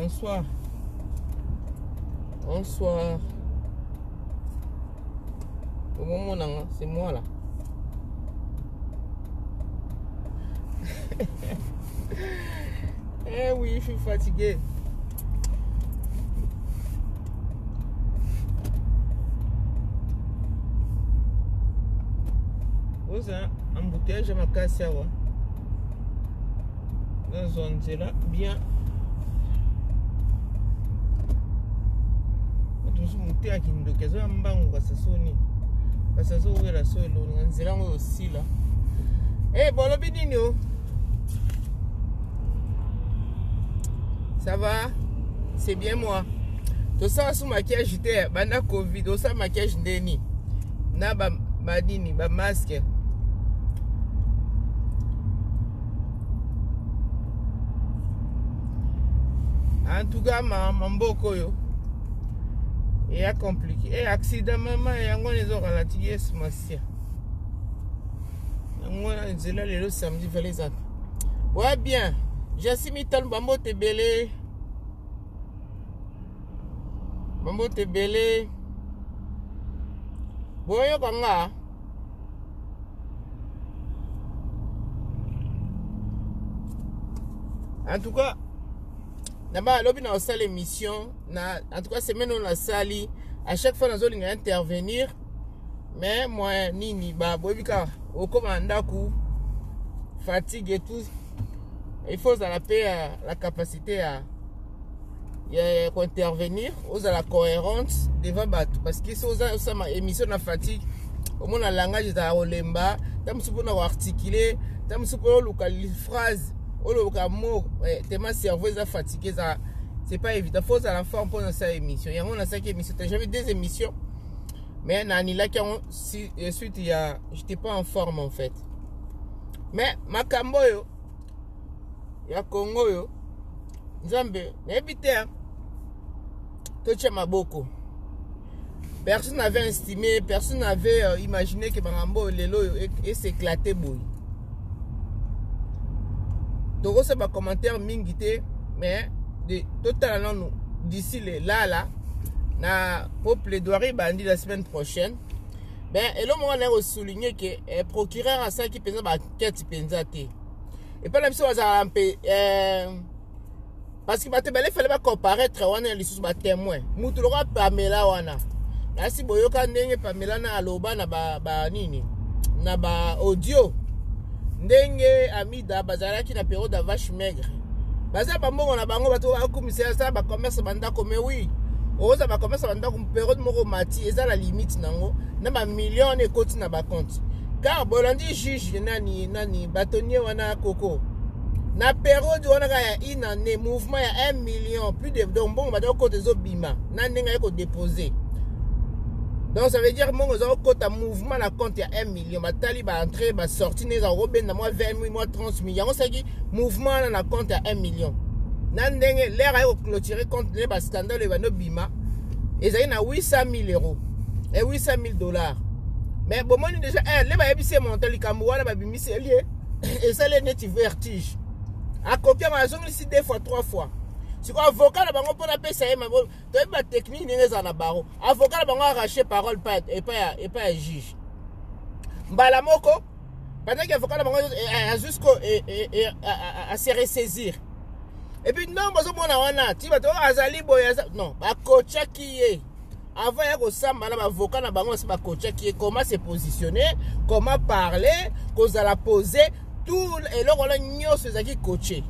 Bonsoir. Bonsoir. Au moment là, c'est moi là. Eh oui, je suis fatigué. Vous avez un embouteillage à ma casse à moi. Dans zone là, bien. Tous monter à Kindo, qu'elles ont un banc ou à sa sonne. Parce que ça ouvre la soie, on est là aussi là. Eh, bon, le bidino. Ça va? C'est bien moi. Tout ça, sous maquillage, j'étais, banda Covid, tout ça, maquillage d'eni. Na ba badini, ba masque. En tout cas, mambo koyo. Et a compliqué. Et accident, maman, et on les aura la tigesse, ma sœur. On est là le samedi, vers les autres. Ouais, bien. J'ai mis ton bambo te belé. Bambo te belé. Boyo kanga. En tout cas, d'abord, l'objet dans la salle émission, en tout cas, c'est maintenant la salle. À chaque fois, nous allons intervenir. Mais moi, Nini, bah, Bobika, au commandaku, fatigue et tout. Il faut la capacité à intervenir, aux la cohérence devant battre. Parce que si vous avez une émission de fatigue, au moins, le langage est à Olemba, tam supposé articuler, tam supposé localiser phrase. Le mot, tellement cerveau est fatigué, c'est pas évident. Il faut la forme pour cette émission. Il y a une émission, j'avais des émissions, mais suite j'étais pas en forme en fait. Mais Makambo yo, ya Congo yo, Nzambe, n'habitez Toche Maboko. Personne n'avait estimé, personne n'avait imaginé que Makambo Lelo s'éclatait boy. Donc c'est pas commentaire mingité, mais totalement d'ici là na pour plaidoirie bandi la semaine prochaine. Ben et là moi on a souligné que procureur à ça qui pense ba quête pensate. Et pas la mission à parce que il fallait pas comparer très wana les sous ba témoin. Mutu lo ka Pamela wana. Na si boyoka ndenge Pamela na aloba na ba nini na ba audio. Ndenge amida bazalaki na période de vache maigre. Baza bambongo na bango bato akumisa ça ba commerce banda comme oui. Oza ba commerce banda comme période moko mati eza la limite nango na ba millions et côté na ba compte. Car bolandi juge nani bâtonnier wana koko. Na période wana ka ya une année mouvement ya 1 million plus de donc bon bato côté zo bima na ndenge ko déposer. Donc ça veut dire que mon mouvement la compte il y a 1 million. Ma tali va entrer, va sortir, les robins, moi 20 000, moi 30 millions. On sait que mouvement la compte il y a 1 million. Nandenge l'air a clôturé contre les scandales et nos bima. Et ça y a 800 000 euros et 800 000 $. Mais bon moi déjà les va ébisser monter les camerois va bimisser lié et ça les net vertige. À copier ma zone ici 2 fois 3 fois. Si quoi avocat là bango pour la paix ça y mabo toi ba technique n'est pas na baro avocat là bango arracher parole pas et pas juge mbala moko pendant que avocat là bango jusqu'au à se ressaisir et puis non bozo mona wana ti ba to azali boya non ba coach qui est avant ya ko samba là ba avocat na bango c'est ba coach qui est comment se positionner comment parler cause à la poser tout et là on a nyos ezaki coacher.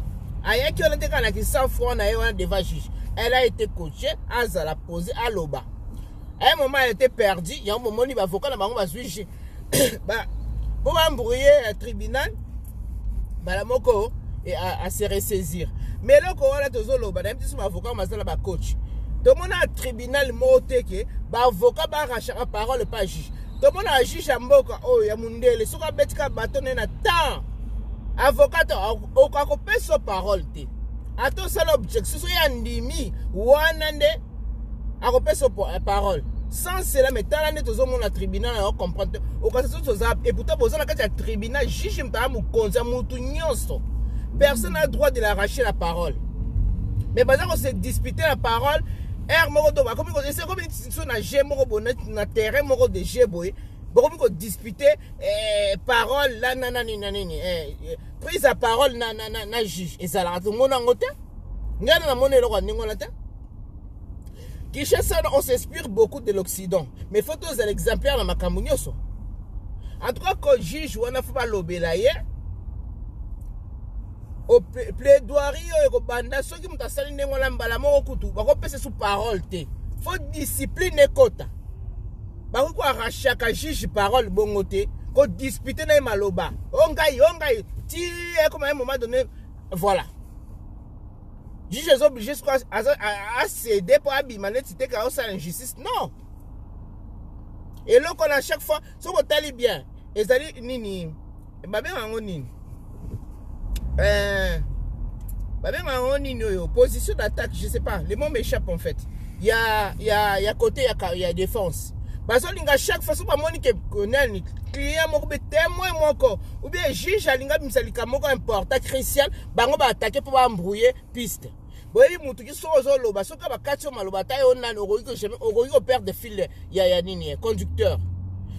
Aya qui a été canaki 100 fois devant juge. Elle a été coachée, elle a posé à l'oba. À un moment, elle était perdue. Il y a un moment où il va avocat va juger. Pour embrouiller le tribunal, la moko à se ressaisir. Mais là, quand on a tous l'oba, même si l'avocat va coach. Tout le monde a un tribunal moté l'avocat va arracher la parole pas juge. Tout le monde a un juge à Mboka. Oh, il y a mon délai. Les soukas betka bâtonné na temps. Avocat, au cas où personne parole. Attends, c'est l'objection. Si on ndimi, wanande, à personne parole. Sans cela, mais tant l'année, tout le monde a tribunal, on comprend. Au cas où et pourtant, vous avez un tribunal, juge, personne n'a le droit de l'arracher la parole. Mais baza ko se disputer la parole er moko do ba comme c'est comme une na jeu moko bonnet na terrain moko de jeu boy beaucoup ko disputer parole là nanani prise à parole na juge et ça la tout monde ngote ngana na monelo kwa ningola te Kinshasa on s'inspire beaucoup de l'Occident mais faut tous l'exemplaire na makambo nyonso en tout cas ko juge wana faut pas lobela ye au plaidoirie ko banda soki mutasali nengola mbala moko kutu bako pese sous parole te faut discipline kota bako ko arrachaka juge parole bongo te ko disputer na maloba ongai ti comme à un moment donné voilà juge est obligé à céder pour abimane tite ka osa injustice non et là qu'on a chaque fois so ko tali bien ezali nini babe ngo nini position d'attaque, je sais pas, le mot m'échappe en fait. Il y a côté, il y a défense. Parce que chaque fois, c'est pas moi qui connais, client, mon témoin, ou bien juge, alinga misalika moko important, crucial, bango ba attaquer pour embrouiller piste. Boyebi mutu ki sozo loba, soka ba katio maloba ta yo nan oroiko perdre fil ya nini conducteur.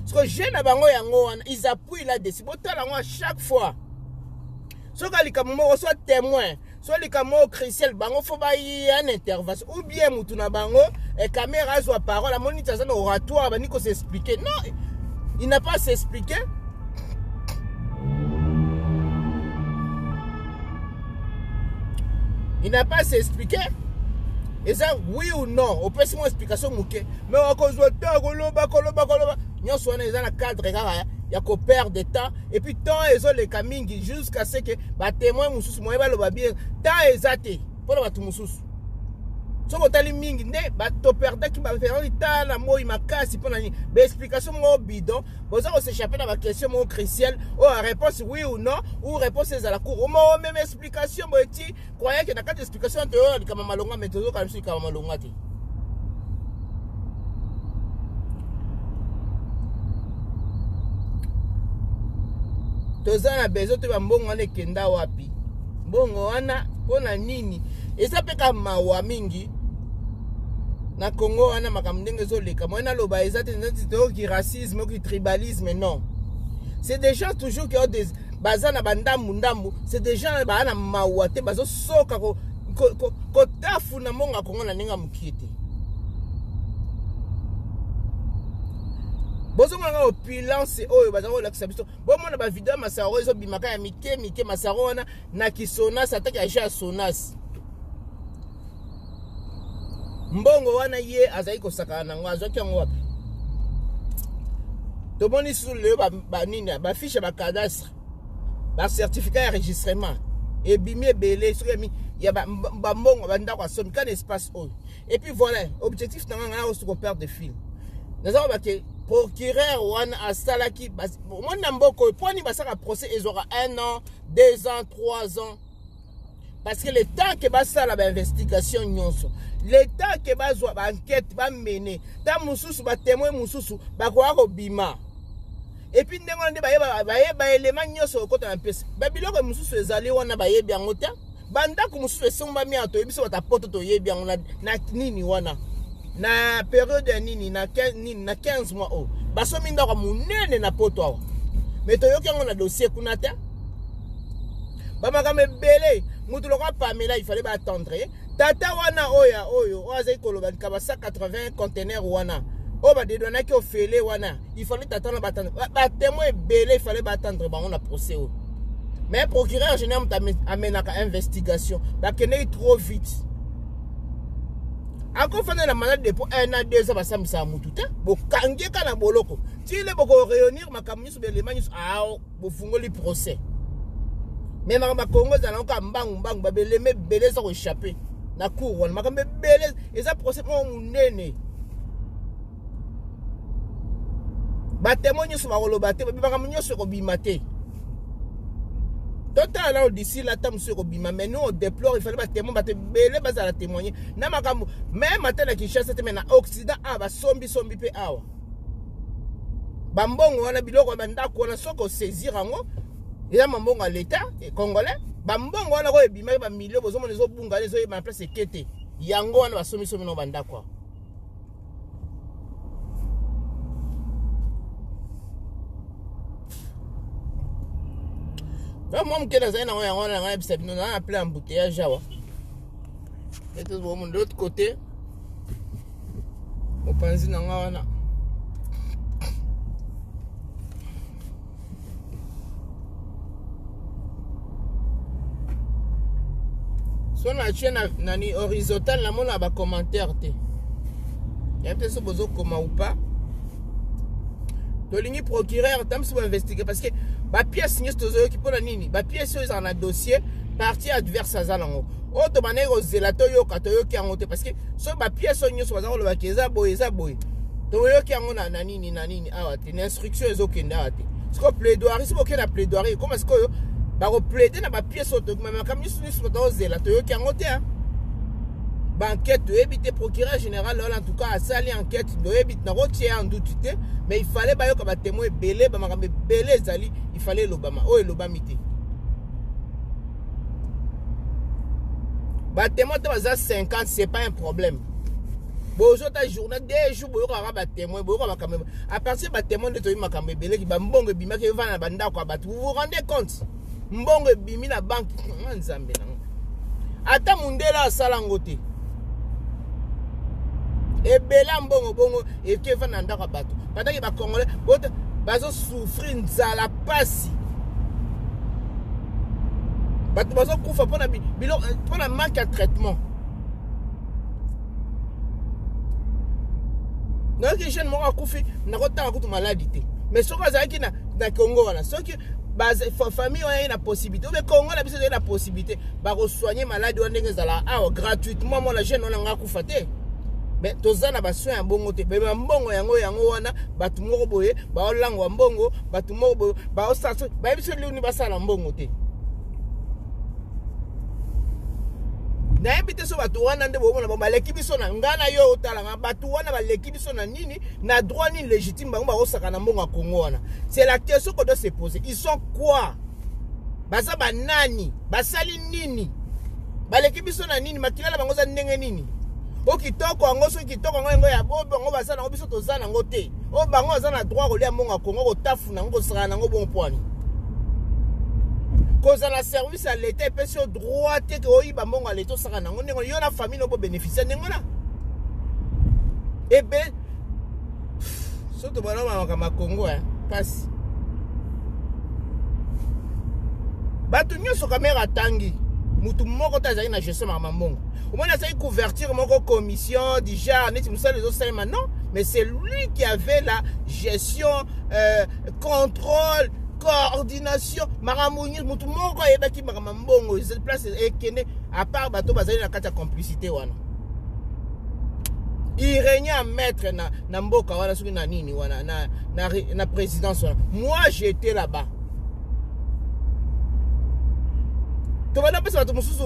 Parce que jeune bango yango ils appuient là-dessus. Botala à chaque fois. Soit les caméras soit témoin, soit les caméras cruciales, bango faut pas y un intervention ou bien mutuna bango et caméra soit parole la monétisation oratoire bani ko s'expliquer. Non, il n'a pas à s'expliquer. Il n'a pas à s'expliquer. Et ça oui ou non, on peut se faire explication mouké. Mais on cause de koloba. Nyo soit dans la cadre kaka. Il y a qu'on perd de temps et puis tant ils ont les camingi jusqu'à ce que bah témoin mususu moi ba loba bien tant ezate pour ba mususu so ko tali mingi ne ba to perdre qui ba faire temps na moi makasi pour na ni ba explication mo bidon boza ko s'échapper dans la question mo cruciale ou réponse oui ou non ou réponse à la cour au même explication mo eti croyez que na quatre explication de kama malonga mais toujours comme si kama malonga ti tozana bezo te mbongo wana kenda wapi mbongo wana pona nini eza peka mawa mingi na Congo wana makamndenge zoleka mwana loba eza te qui racisme qui tribalisme non c'est des gens toujours qui ont des bazana bandambu c'est des gens bana mawa te bazo soka ko tafu na monga Congo na ninga mukite bozo nganga opulence oyo bazako la kisabiso bo mona ba video masaro ezo bimaka ya mike masaro wana na kisonas ataki aja sonas mbongo wana ye azai ko sakana nango azoki ngo wapi to boni sur le ba nini ba fiche ba cadastre ba certificat d'enregistrement et bimie belé sur ya ba mbongo ba ndako asomi kan espace oyo et puis voilà objectif nanga ngana osu ko perdre de fil nazako ba ke procureur wana asalaki mona mboko poni basaka procès ils aura 1 an 2 ans 3 ans parce que le temps que basala ba investigation nyonso le temps que bazwa ba enquête ba mener ta mususu ba témoin mususu ba kwa ko bima et puis ndengo nde ba élément nyonso ko ta mpesa ba biloko mususu ezali wana ba yebi yango ta banda ko mususu esomba mi ato ebiso ba ta poto to yebi yango na nini wana na période nini na 15 mois oh baso minda kwa munene na poto awa mais to yoki yango na dossier kuna ta bama kame belé mutu lokwa Pamela il fallait ba attendre tata wana oyo azai koloba kaba 180 conteneurs wana o ba dedona ki ofele wana il fallait attendre ba témoin belé il fallait ba attendre bango na procès oh mais procureur général amenaka investigation ba kene trop vite. Encore fait la malade depuis 1 an 2 ans basambisa mutu te bokangeka na boloko tile boko réunir makamuni sur les manus bo fungoli procès mais ma Congo za nka mbangu ba beleme beleza ko échapper na cour wana makambe beleza eza procès mo munene ba témoigner sur ba koloba te ba makamuni sur ko bimate total là d'ici là tam sur Obima mais nous on déplore il fallait pas témoigner belé bas à la témoigner na makambo même matin na Kinshasa te na Occident ba sombi pe awa bambongo wana biloko ba ndako wana soko saisir ngo Il y a mbongo à l'État congolais. Bambongo wana ko ebima ba millions bozo mo nezo bunga lezo e ma place ekete. Yango wana basomi somi no banda kwa. Moi, je suis appelé embouteillage. Et de l'autre côté, on pense que si on a une horizontale, on a des commentaires. Il y a peut-être ce besoin comment ou pas. Le procureur, tu as investiguer parce que la pièce signée qui peut nini, la pièce est dans un dossier partie adverse à Zalango. Autre manière aux zélatoyo katoyo qui ont parce que ce la pièce est sur le bakeza boyeza boy. Toyo qui ont nanini nanini ah une instruction est aucune date. Ce que plaidoirie, c'est aucun la plaidoirie. Comment est-ce que ba plaider na ba pièce auto même comme nous sur le zélatoyo qui ont été banquette de éviter procureur général en tout cas à sali enquête de éviter na rotier en doute mais il fallait ba yo ka témoin belé ba makambe belé zali il fallait l'Obama oh l'Obamité ba témoin de 50 c'est pas un problème bozo ta journée des jours boyo ka ba témoin boyo ka makambe à partir ba témoin de to makambe belé ki ba mbongo bima ke va na banda kwa batu vous vous rendez compte mbongo bimi na banque nzambe na ata mundela sala ngote et bela mbongo bongo et que va nanda ka bato pendant que ba congolais bazo souffrir nzala pasi bato bazo kufa pona bilo pona manque de traitement donc les jeunes moko kufi na ko tanga kutu maladie mais soko azaki na Congo wana soki base famille on a une possibilité mais Congo la biso la possibilité ba ko soigner maladie on ndenge zala gratuitement moi la jeune on nga kufa te. Mais tozana ba soin mbongo te be mbongo yango wana batu moko boye ba olangwa mbongo batu moko ba osaso ba biso luni basala mbongo te na ebite so batu wana nde bomona ba leki biso na ngana yo otalanga batu wana ba leki biso na nini na droit ni légitime bango ba osaka na mbongo ya Congo wana c'est la question qu'on doit se poser ils sont quoi baza ba nani basali nini ba leki biso na nini makilala bango za ndenge nini o kitoko ngo so kitoko ngo ya bobo ngo basana ngo biso tozana ngo te o bango azana droit ko lia monga Congo ko tafuna ngo sala ngo bon poani koza la service à l'état pe sur droit te ko yiba monga leto saka ngo ngo yo na famille no bo bénéficier ngo na et ben surtout bana ma Congo passe batu nyoso kamera tangi mutu moko tazali na gestion ma mbongo au moins ça couverture moko commission déjà net nous les autres maintenant mais c'est lui qui avait la gestion contrôle coordination maramouni mutu moko yebaki mbongo cette place ekene à part bato bazali na kata complicité wana il régnait à maître na mboka wana soki na nini wana na présidence wana moi j'étais là-bas. Tu vas pas te mususu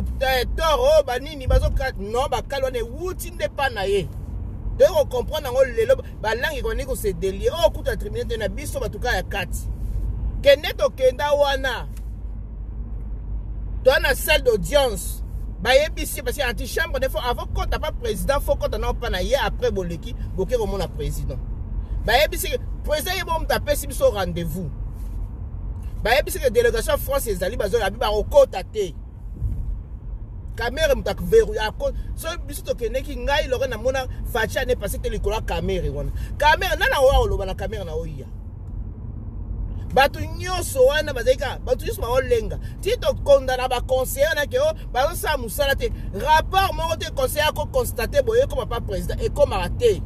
toro banini bazoka non bakalo ne wuti nde pa na ye de comprendre ngo lelo ba langi ko niko se délier oh kuta tribunal na biso batuka ya kati kende to kenda wana to na salle d'audience ba yebisi parce que anti chambre des fois avant quand t'as pas président faut quand on pas na ye après boleki boké comme on a président ba yebisi président ye bon taper si biso rendez-vous ba yebisi que délégation française ali bazo abi ba okota te caméra mutak verou ya ko so biso to keneki ngai lore na mona facha ne passer te likola caméra wana caméra nana wa oloba na caméra na oya batu nyoso wana bazeka batu yusu ba olenga ti to condamna ba conseiller na ke o ba sa musala te rapport moko te conseiller ko constater boye comme pas président et comme raté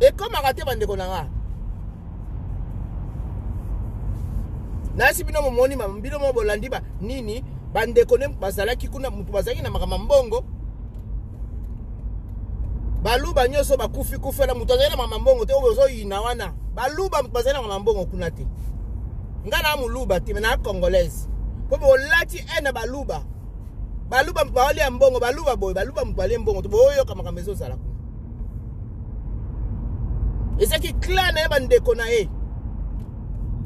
et comme raté bande konanga nasi bino momoni mambilo mo bolandi ba nini bande konem bazalaki kuna mutu bazaki na makama mbongo baluba nyoso bakufi kufela mutu azali na mamambongo te obozo yina wana baluba mutu bazali na mamambongo kuna te ngana muluba te na congolaise po bolati ena baluba mutu bali ya mbongo baluba boy baluba mutu bali mbongo to boyo kama kamezo sala kuna Et ça qui clan na bande konae.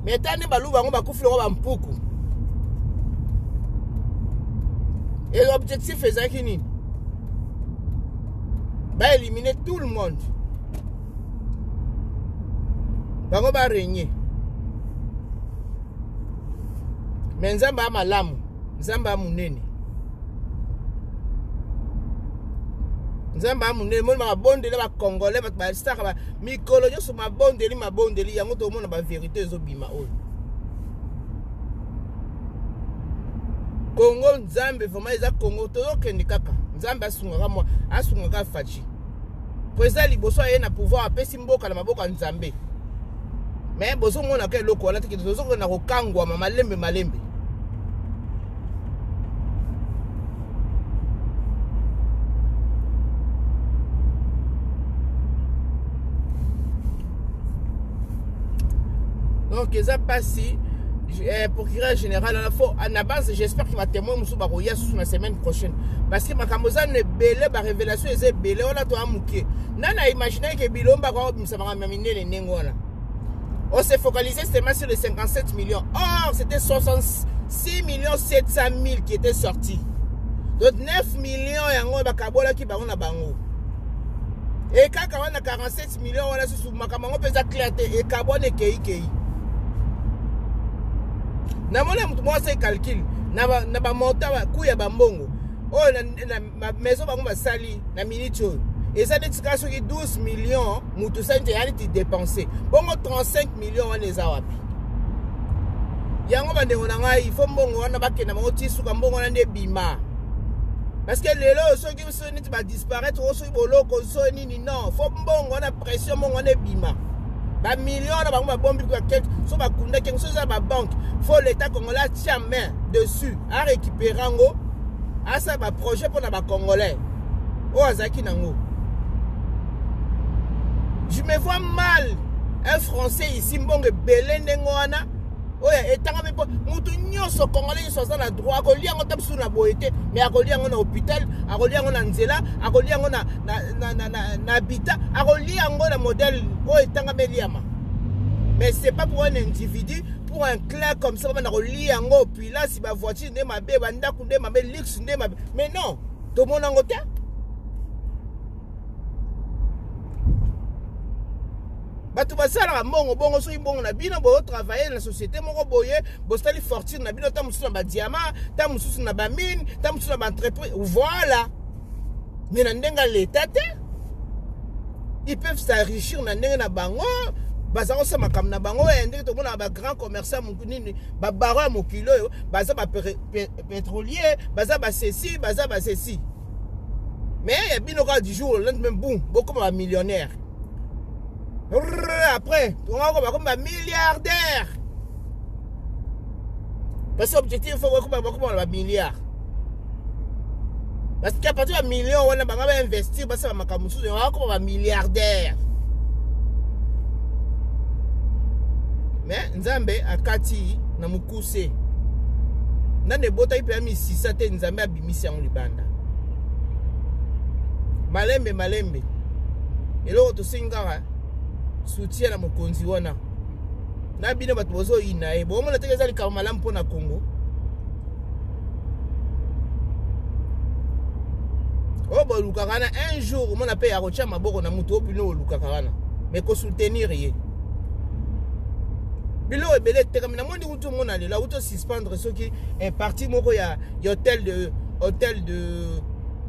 Mais tane balu bango bakufi lo bampuku. Et l'objectif est ça qui ni. Va éliminer tout le monde. Bango va régner. Mais nzamba malamu, nzamba munene. Nzamba munene, mo ma bondeli ba congolais ba star ba mikolo nyo so ma bondeli yango to mona ba vérité zo bima oyo. Congo nzambe vraiment eza Congo to kendi kaka. Nzambe asungaka moi, asungaka fachi. Koza liboso ye na pouvoir apesi mboka na maboko nzambe. Mais bozo mona ke loko wala tiki tozo ko na ko kangwa malembe. Donc, ça passe pour procureur général à la fois. À la base, j'espère qu'il va témoigner sur la semaine prochaine. Parce que ma camosa ne belé, ma révélation est belé, on a tout amouké. Nana imaginé que Bilomba va m'amener les nengona. On s'est focalisé seulement sur les 57 millions. Or, c'était 66 millions 700 000 qui étaient sortis. Donc, 9 millions et on a kabola qui va on a bango. Et quand on a 47 millions, on a sous ma camosa peut éclater et carbone et kei. Na mona mutu mwa se calcul na ba monta ba kuya ba mbongo o na maison ba ngoma sali na minute et ça dit ka soki 12 millions mutu sente yani ti dépenser bongo 35 millions wana eza wapi yango ba ndengo na ngai il faut mbongo wana ba kena bango tisuka mbongo wana nde bima parce que lelo soki so niti ba disparaître o soki boloko so nini non faut mbongo wana pression mbongo wana bima. Ba millions na ba bombi kwa quelque so ba kunda quelque chose à ba banque faut l'état congolais tient main dessus à récupérer ngo à ça ba projet pour na ba congolais o azaki nango. Je me vois mal un français ici mbonge belende ngwana oya etanga me mutu nyoso congolais so za droit ko liango tapsu na boete mais akoli yango na hôpital akoli yango na nzela akoli yango na habitat akoli yango na modèle o etanga meliama. Mais c'est pas pour un individu, pour un clerc comme ça on akoli yango puis là si ba voiture nde mabe banda kunde mabe luxe nde mabe mais non to mona ngota. Batu basala mbongo bongo so mbongo na bino bo travailler na société moko boye bo stali fortune na bino ta mususu na ba diamant ta mususu na ba mine ta mususu na ba entreprise voilà. Mais na ndenga l'état te ils peuvent s'enrichir na ndenga na bango bazako sama kam na bango ndenge to mona ba grand commerçant nini ba baro ya mokilo yo baza ba pétrolier baza ba ceci baza ba ceci mais bino ka du jour le même boum beaucoup ba millionnaire. Après, on va comme un milliardaire. Parce que l'objectif, il faut comme un milliard. Parce qu'à partir d'un million, on va investir, parce qu'on va comme un milliardaire. Mais, Nzambe, à Kati, na mukuse. Nane bota ipe ami sisate Nzambe abimisi en libanda. Malembe. Et l'autre, to singara. Soutien à mon konzi wana na bino bato bozo ina e bo mona teke zali ka malamu pona Congo o bo lukakana un jour mona pe ya rocha maboko na mutu opino lukakana mais ko soutenir ye bilo ebele teka mina mondi utu mona le la uto suspendre ce qui est parti moko ya hôtel de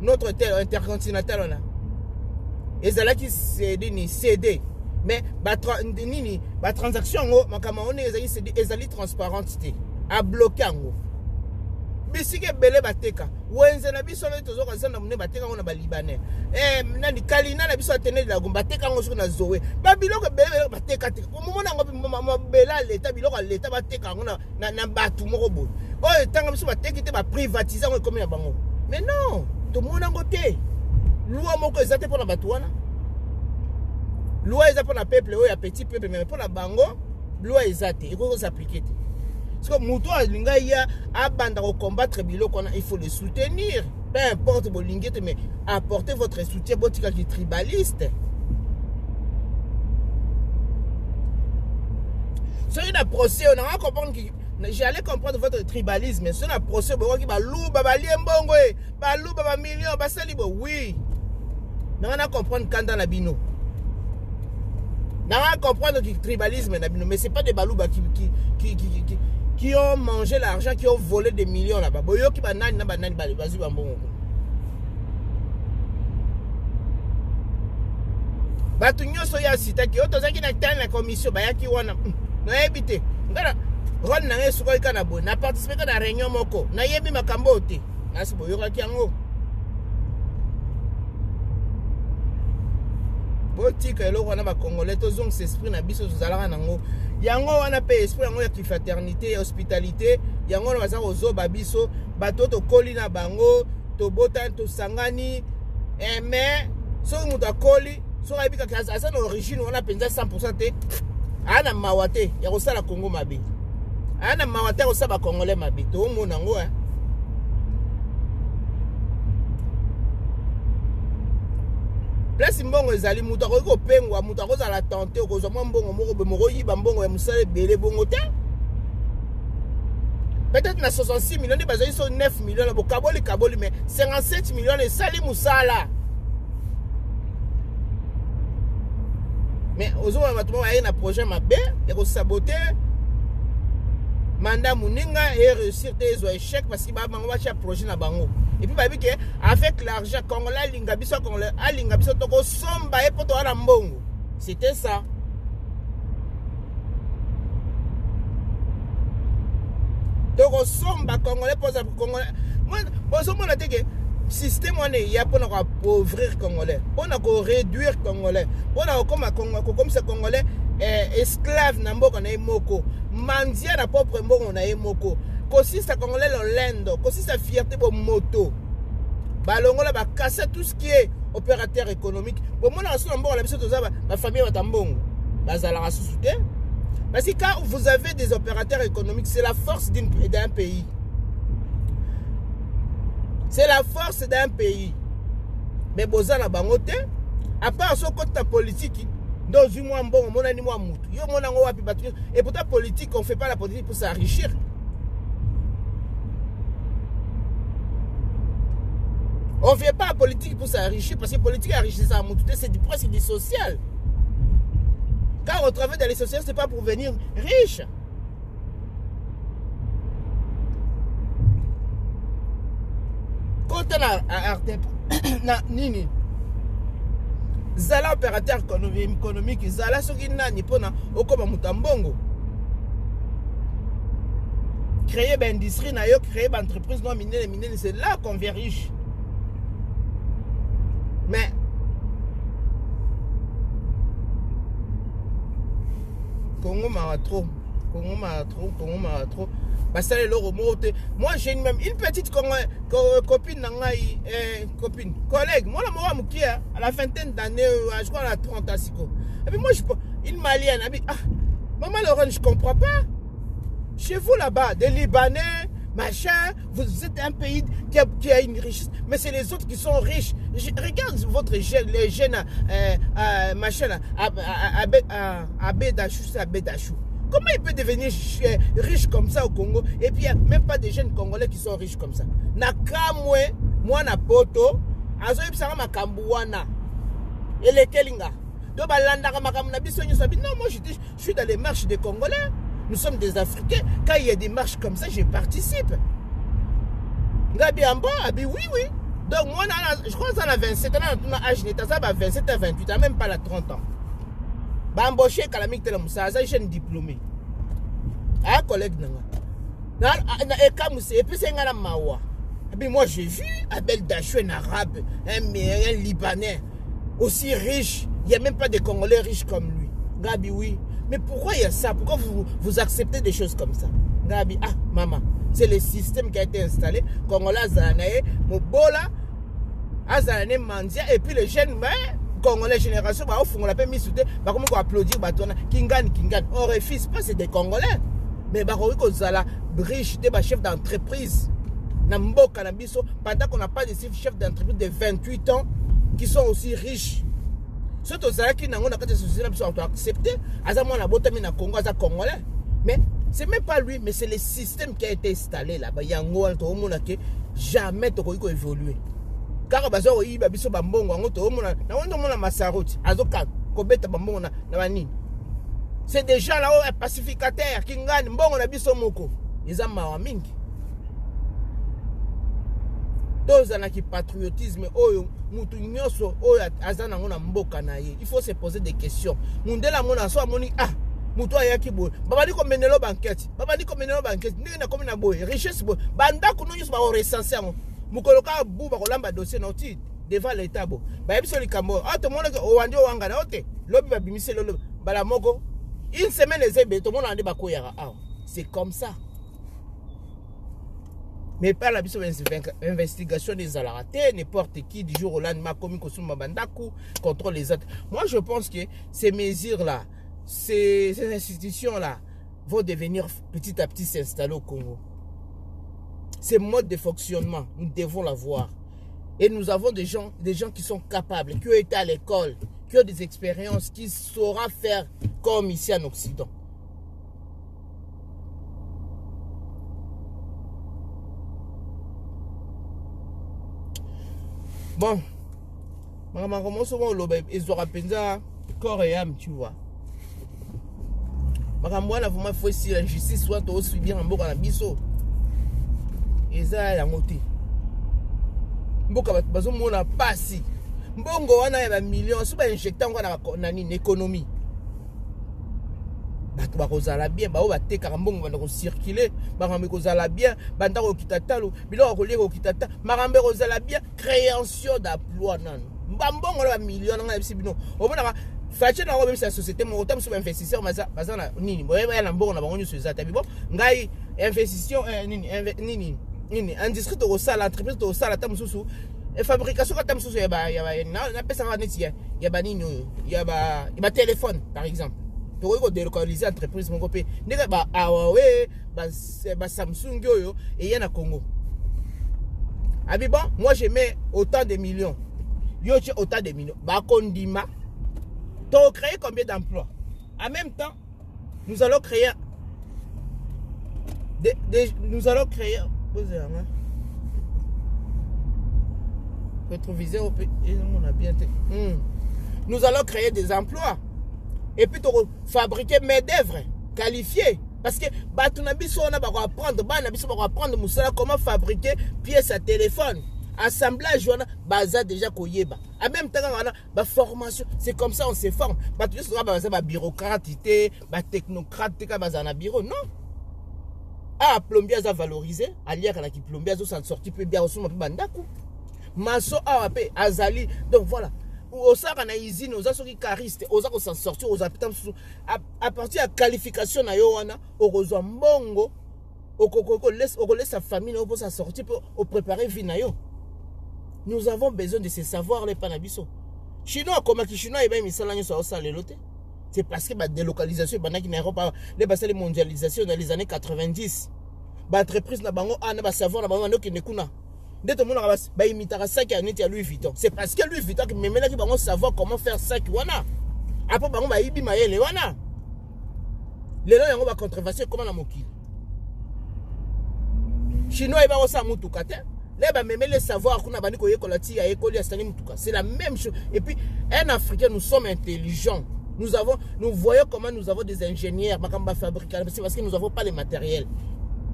notre hôtel intercontinental on a ezala ki cédé mais ba transaction ngo makama on ezali transparente a bloquer ngo bisike bele bateka wenze na biso le tozo kanza na mune bateka ngo na ba libanais nani kalina na biso atene la gomba bateka ngo na zoé ba biloko bele bateka te mo na ngo bela l'état biloko l'état bateka ngo na batu moko boy o tanga biso bateki te ba privatiser ngo comme ya bango mais non to mona ngo te loi moko ezate pour na batu wana. Loi est pour le peuple, il y a petit peuple, mais pour la bango, loi est zate, il faut s'appliquer. Parce que Mouto a abandonné au combattre, il faut le soutenir. Peu importe vos lignes, mais apportez votre soutien, votre qui est tribaliste. C'est une procès, on a comprendre que j'allais comprendre votre tribalisme, mais c'est un procès qui va louba, va liembongo, va louba, va million, va salibo, oui. On a comprendre quand dans la bino. On a comprendre le tribalisme, mais ce n'est pas des balouba qui ont mangé l'argent, qui ont volé des millions là-bas. Boyo qui va nani na banani bali, vas-y bambongo. Batu nyoso ya sita ki otozaki na tane la commission bayaki wana. Na ebité. Ngala ron na ngesu ko ikana bo. Na participer ka na réunion moko. Na yebi makambo te. Na sibo yoka ki yango. Botika eloko na ba congolais tozong s'esprit na biso tozalaka nango. Yango wana pe esprit yango ya fraternité, hospitalité, yango na baza kozo babiso, bato to koli na bango, to botan to sangani. Mais so mutu akoli so abika kaza asa na origine wana penza 100% te ana mawate ya kosala Congo mabe ana mawate ko saba congolais mabe to mona ngo place mbongo ezali mutu ko pengwa mutu ko zala tenter ko zo mbongo moko be moko yiba mbongo ya musale bele bongo te peut-être na 66 millions de bazali so 9 millions na kaboli mais 57 millions de sali musala. Mais aux autres, il y a un projet mabé, il y a saboter mandat Mouninga et réussir des échecs parce qu'il va avoir un projet na bango. Et puis, avec l'argent congolais, l'ingabiso congolais, l'ingabiso toko somba et poto ala mbongo. C'était ça. Toko somba congolais pose congolais. Moi, bon, a dit que système on est ya pour appauvrir congolais, pour réduire congolais, pour comme ce congolais esclave na mboka na moko, mandia na propre mboka na moko, kosi sa congolais l'olendo, kosi sa fierté pour moto. Balongola ba casser tout ce qui est opérateur économique. Bon moi na so mboka la biso toza ba famille batambongo. Bazala rasusute. Parce que quand vous avez des opérateurs économiques, c'est la force d'un pays. C'est la force d'un pays. Mais bozana bangote, à part ce côté politique, dans une mois bon, mon ani moi moutou. Yo mon ango wapi batu. Et pour ta politique, on fait pas la politique pour s'enrichir. On fait pas la politique pour s'enrichir parce que la politique enrichit ça moutou, c'est presque du social. Quand on travaille dans les sociales, c'est pas pour venir riche. Quand on a na nini zala opérateur économique zala soki nani pona okoma mutambongo créer une industrie na yo créer une entreprise non minière c'est là qu'on vient riche. Mais Congo m'a trop moi j'ai même une petite copine, collègue, moi à la vingtaine d'années, je crois à la 30 ans. Et puis moi, une malienne, maman Laurent, je comprends pas. Chez vous là-bas, des Libanais, machin, vous êtes un pays qui a une richesse, mais c'est les autres qui sont riches. Regarde votre les jeunes, machin, Abedachou. Comment il peut devenir riche comme ça au Congo? Et puis il n'y a même pas des jeunes Congolais qui sont riches comme ça. Nakamwe, moi na poto, azo yipsanga makambuana. Et les Kelinga. Donc non, moi je suis dans les marches des Congolais. Nous sommes des Africains. Quand il y a des marches comme ça, je participe. Gabi Ambo, oui. Donc moi, je crois que ça a 27 ans, on a âge d'état, ça va 27 à 28 ans, même pas la 30 ans. Ba embauché Kalamik Telamoussa, ça jeune diplômé. Un collègue nanga. Et puis c'est un mawa. Et puis moi j'ai vu Abel Dachou, un arabe, un libanais, aussi riche. Il n'y a même pas de Congolais riches comme lui. Gabi, oui. Mais pourquoi il y a ça? Pourquoi vous acceptez des choses comme ça? Gabi, maman, c'est le système qui a été installé. Congolais, Zanae, Mobola, Azanae, Mandia, et puis les jeunes, Congolais génération, on l'a pas mis sous terre, comment on applaudir, Kingan. On refuse pas, c'est des Congolais. Mais on a riche, des chefs d'entreprise. Pendant qu'on n'a pas de chefs d'entreprise de 28 ans qui sont aussi riches. Surtout ceux qui n'ont pas accepté, à ce moment-là, Congo, Congolais. Mais c'est même pas lui, mais c'est le système qui a été installé là-bas. Il y a un monde qui jamais tu peux évoluer. Car bazo yi babiso bambongo ngo to mona na wondo mona masaroti azoka kobeta bambongo na banini. C'est des gens là-haut pacificateurs qui ngani mbongo na biso moko. Ils ont mawa mingi. Tous en qui patriotisme oyo mutu nyoso oyo azana ngona mboka na ye. Il faut se poser des questions. Mundela mona so amoni ah mutu ayaki boy. Baba ni ko menelo banquette. Baba ni ko menelo banquette. Ndenge na komi na boy. Richesse boy. Banda kuno nyoso ba recenser ngo. Mukoloka buba kolamba dossier noti devant l'état bo. Ba yebiso likambo. Ah to mona ko wandi wanga na ote. Lobi ba bimise lolo bala moko. Une semaine les ébé to mona andi ba koyara. Ah. C'est comme ça. Mais pas la investigation des alaratés, n'importe qui du jour au lendemain, comme Kosuma Bandaku, contrôle les autres. Moi, je pense que ces mesures-là, ces institutions-là, vont devenir petit à petit s'installer au Congo. Ces modes de fonctionnement, nous devons l'avoir. Et nous avons des gens qui sont capables, qui ont été à l'école, qui ont des expériences, qui sauront faire comme ici en Occident. Bon, maman comment souvent ils auront pensé corps et âme, tu vois. Maman moi là vraiment faut si la justice soit aussi bien en boka na biso. Eza ya ngote. Mboka bazo mona pasi. Mbongo wana ya ba millions, so ba injecter ngwa na nini économie. Bato bakozala bien, ba o batekaka mbongo banda ko circuler, bakambe kozala bien, banda ko kitatalo, biloko ko leko kitata, makambe kozala bien, création d'emploi nan. Mbongo la million nga bisi bino. O bona fache na ko même sa société mo tam so investisseur baza na nini, boye ba na mbongo na bango nyoso ezata bibo. Ngai investissement nini industrie to sala entreprise to sala tam susu et fabrication ka tam susu ya ba na pesa ka neti ya ba nini ya ba téléphone par exemple. Tu peux délocaliser l'entreprise mon copain. N'est-ce pas Huawei, Samsung et il y en a Congo. Abi bon, moi je mets autant de millions. Yo j'ai autant de millions. Bah Kondima, tu as créé combien d'emplois? En même temps, nous allons créer rétroviseur au pays. Nous allons créer des emplois. Et puis, fabriquer main-d'œuvre qualifiée. Parce que, on va apprendre comment fabriquer pièces à téléphone. Assemblage, on a déjà koyeba. En même temps, on a formation. C'est comme ça, on se forme. On a bureaucrate, technocrate, bureau. Non. Ah, plombier a valorisé. Alia, quand il plombier a sorti, peut bien aussi, bandaku. Maso a azali. Donc voilà. Au sein de l'usine, aux assos qui caristes, aux assos s'en sortir, aux habitants, à partir de la qualification, au rejoint Mongo, au laisse sa famille pour s'en sortir, pour préparer Vinayo. Nous avons besoin de ces savoirs, les panabiso. Chinois, comme les Chinois, ils sont c'est parce que la délocalisation, les mondialisation dans les années 90, l'entreprise n'a pas savoir, qui n'est pas. Dès que mon ba imitara sac à net à Louis Vuitton. C'est parce que Louis Vuitton qui me met là qui va savoir comment faire sac wana. Après ba ba ibi maele wana. Les gens on va controverser comment la moki. Chinois ba osa mutuka te. Les ba me les savoir qu'on a bani ko yekolati ya ekoli ya stani mutuka. C'est la même chose. Et puis un Africain nous sommes intelligents. Nous voyons comment nous avons des ingénieurs makamba fabricants parce que nous n'avons pas les matériels.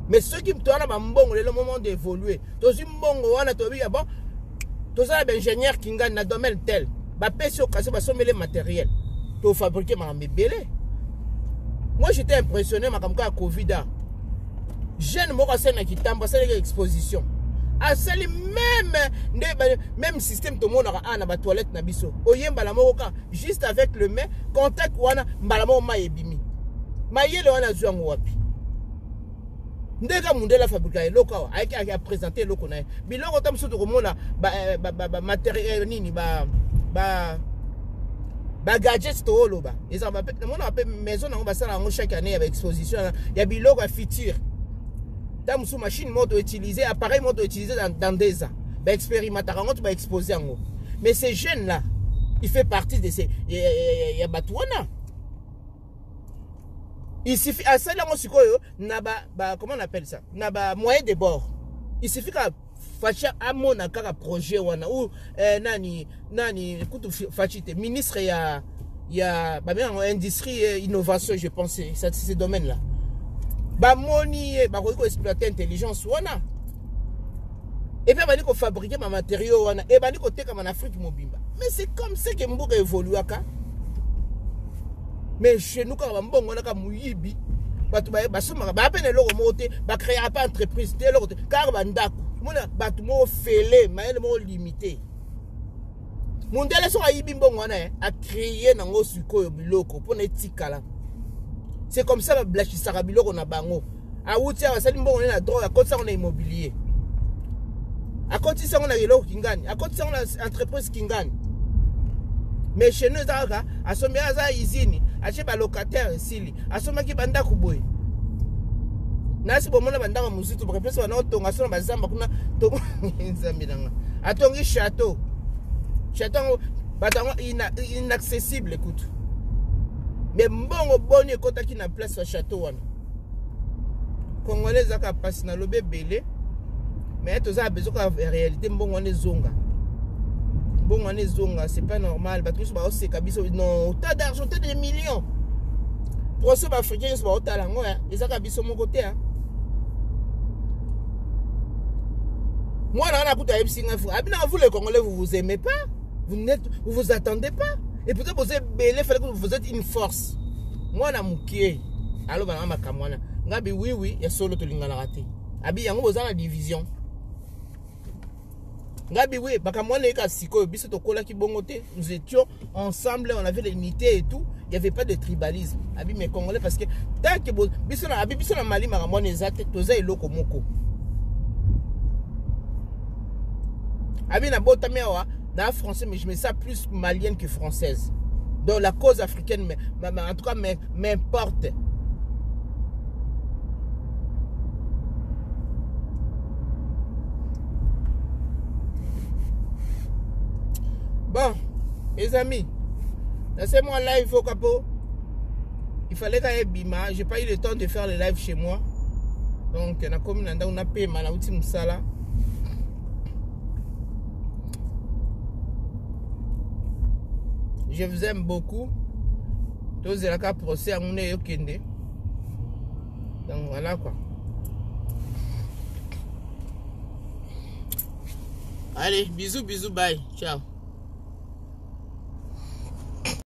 Mais ceux qui me tournent à Mbongo, c'est le moment d'évoluer. Tous les Mbongo, on a trouvé, bon, tous les ingénieurs qui gagnent dans le domaine tel, bah, pèse au cas où, bah, sont les matériels. Pour fabriquer ma bébé. Moi, j'étais impressionné, ma comme quoi, Covid. Jeune, moi, c'est qui tombe, c'est l'exposition. Ah, c'est le même système, tout le monde a une toilette, na biso. Oyem, balamoka, juste avec le main, contact, wana, balamo, ma ebimi. Ma yele, wana, zouang, wapi. Ndeka mundela fabrika eloko a présenter eloko na biloko tam so to komona matériel nini ba gadgets to oloba eza ba mona pe maison na basala ngo chaque année avec exposition ya biloko a futur tam sous machine moto utiliser appareil moto utiliser dans des ans ba expérimenter ngo to ba exposer ngo mais ces jeunes là il fait partie de ces ya batouana. Il suffit à ça là comment on appelle ça? Naba moyen de bord. Il suffit qu'à facha amona kaka projet wana ou nani kutu fachite ministre ya ba bien industrie et innovation je pense ces domaines là. Ba moni ba ko exploiter intelligence wana. Et puis ba ko fabriquer ma matériaux wana et ba ko teka en Afrique mobimba. Mais c'est comme ça que mboka évolue aka. Mais chez nous quand mbongo na ka muyibi batu ba soma ba peine loko moté ba créer pas entreprise té loko car ba ndako mona batu mo félé maele mo limité mundele so ayibi mbongo na a créer nango sikoyo biloko pour netikala. C'est comme ça ba blachisaka biloko na bango a wuti a sali mbongo na droit a côté ça on a immobilier a côté ça on a biloko kingani a côté ça on a entreprise kingani. Mais chez nous zaka asombi aza izini ache ba locataire sili asoma ki banda kuboy nasi bomona banda ma muzitu ba pesa wana otonga sona bazamba kuna to nzambiranga atongi château batango inaccessible écoute. Mais mbongo boni ekotaki na place wa château wana congolais zaka passe na lobe belé mais toza besoin ka réalité mbongo wana zonga. Bon, on est zonga, c'est pas normal. Parce que c'est kabiso non, tas d'argent, tas de millions. Pour ceux africains, c'est pas autant là, hein. Ils ont kabiso mon côté, hein. Moi, là, on a coûté à Epsinga. Vous les Congolais, vous vous aimez pas, vous vous attendez pas. Et peut-être vous êtes belé, fallait que vous êtes une force. Moi, on a mouké. Alors, on a kamwana. Ngabi oui, et solo to lingana raté. Abi yango boza la division. Ngabi oui, bakamwana eka siko biso to kola ki bongote, nous étions ensemble, on avait l'unité et tout, il n'y avait pas de tribalisme. Abi mes Congolais parce que tant que biso na Mali makamwana ezate toza eloko moko. Abi na bota mewa na français mais je me sens plus malienne que française. Donc la cause africaine en tout cas m'importe. Bon, mes amis, laissez-moi live au capot. Il fallait qu'il y ait bima. J'ai pas eu le temps de faire le live chez moi. Donc, on a payé ma outil sala. Je vous aime beaucoup. Tous les cas procès à mon yokende. Donc voilà quoi. Allez, bisous, bye. Ciao.